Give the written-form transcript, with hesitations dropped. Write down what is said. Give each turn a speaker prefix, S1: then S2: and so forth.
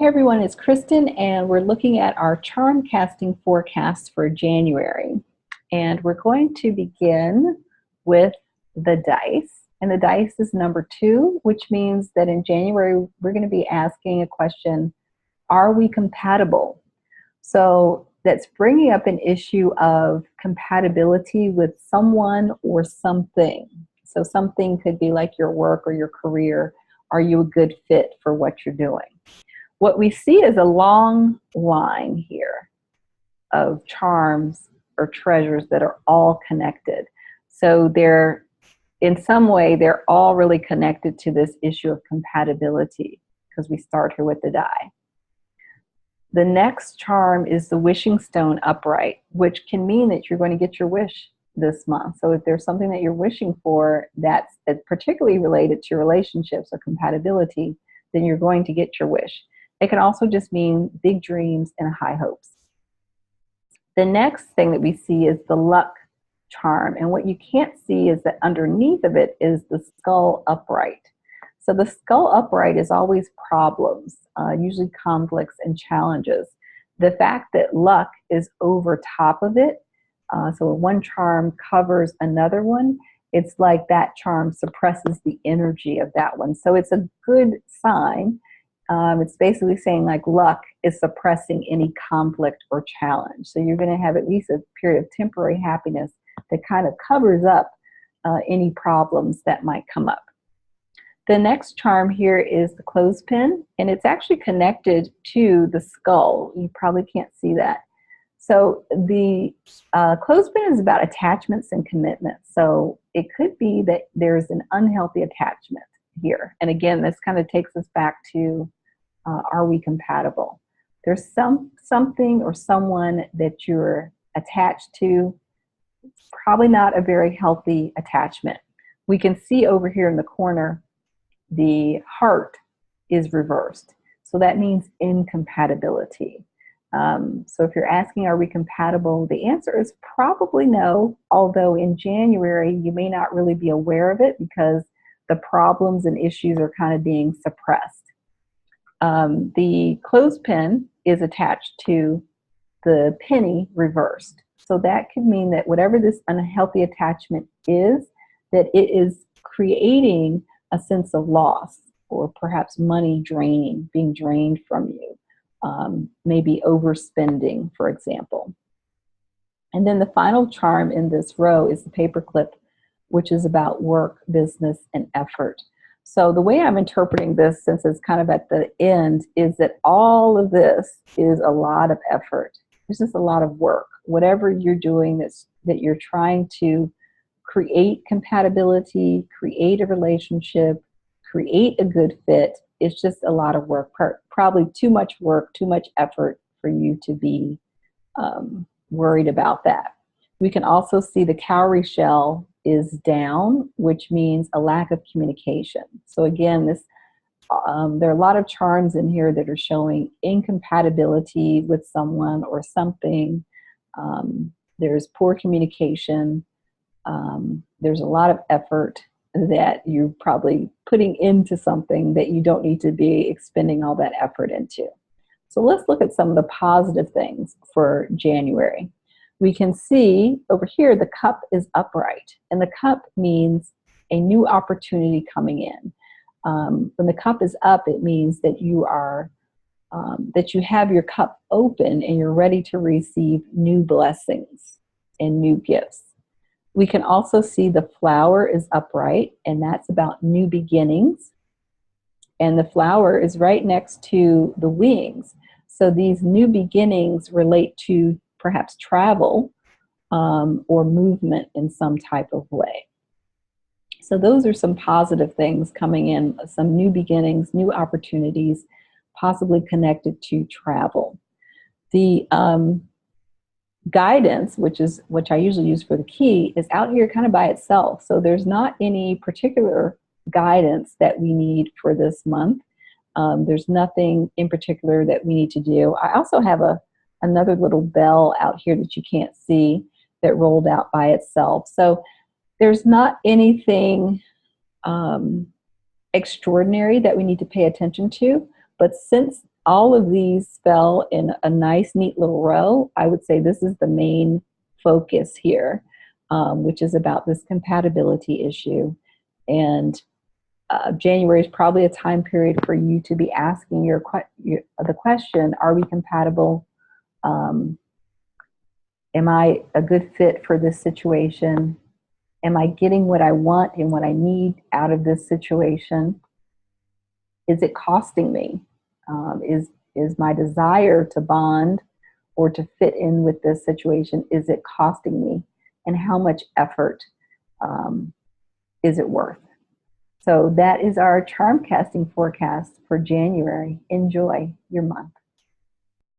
S1: Hey everyone, it's Kristen, and we're looking at our Charmcasting forecast for January. And we're going to begin with the dice. And the dice is number 2, which means that in January we're going to be asking a question, are we compatible? So that's bringing up an issue of compatibility with someone or something. So something could be like your work or your career. Are you a good fit for what you're doing? What we see is a long line here of charms or treasures that are all connected. So they're, in some way, they're all really connected to this issue of compatibility because we start here with the die. The next charm is the wishing stone upright, which can mean that you're going to get your wish this month. So if there's something that you're wishing for that's particularly related to your relationships or compatibility, then you're going to get your wish. It can also just mean big dreams and high hopes. The next thing that we see is the luck charm. And what you can't see is that underneath of it is the skull upright. So the skull upright is always problems, usually conflicts and challenges. The fact that luck is over top of it, so one charm covers another one, it's like that charm suppresses the energy of that one. So it's a good sign. It's basically saying like luck is suppressing any conflict or challenge. So you're going to have at least a period of temporary happiness that kind of covers up any problems that might come up. The next charm here is the clothespin, and it's actually connected to the skull. You probably can't see that. So the clothespin is about attachments and commitments. So it could be that there's an unhealthy attachment here. And again, this kind of takes us back to are we compatible? There's something or someone that you're attached to. It's probably not a very healthy attachment. We can see over here in the corner, the heart is reversed. So that means incompatibility. So if you're asking, are we compatible? The answer is probably no, although in January, you may not really be aware of it because the problems and issues are kind of being suppressed. The clothespin is attached to the penny reversed. So that could mean that whatever this unhealthy attachment is, that it is creating a sense of loss or perhaps money draining, being drained from you, maybe overspending, for example. And then the final charm in this row is the paperclip, which is about work, business, and effort. So the way I'm interpreting this, since it's kind of at the end, is that all of this is a lot of effort. It's just a lot of work. Whatever you're doing that you're trying to create compatibility, create a relationship, create a good fit, it's just a lot of work. Probably too much work, too much effort for you to be worried about that. We can also see the cowrie shell is down, which means a lack of communication. So again, there are a lot of charms in here that are showing incompatibility with someone or something. There's poor communication. There's a lot of effort that you're probably putting into something that you don't need to be expending all that effort into. So let's look at some of the positive things for January. We can see over here the cup is upright, and the cup means a new opportunity coming in. When the cup is up, it means that you are that you have your cup open and you're ready to receive new blessings and new gifts. We can also see the flower is upright, and that's about new beginnings. And the flower is right next to the wings. So these new beginnings relate to perhaps travel or movement in some type of way. So those are some positive things coming in, some new beginnings, new opportunities, possibly connected to travel. The guidance, which I usually use for the key, is out here kind of by itself. So there's not any particular guidance that we need for this month. There's nothing in particular that we need to do. I also have another little bell out here that you can't see that rolled out by itself. So there's not anything extraordinary that we need to pay attention to. But since all of these fell in a nice, neat little row. I would say this is the main focus here, which is about this compatibility issue. And January is probably a time period for you to be asking the question, are we compatible? Am I a good fit for this situation? Am I getting what I want and what I need out of this situation? Is it costing me? Is my desire to bond or to fit in with this situation, is it costing me? And how much effort is it worth? So that is our charm casting forecast for January. Enjoy your month.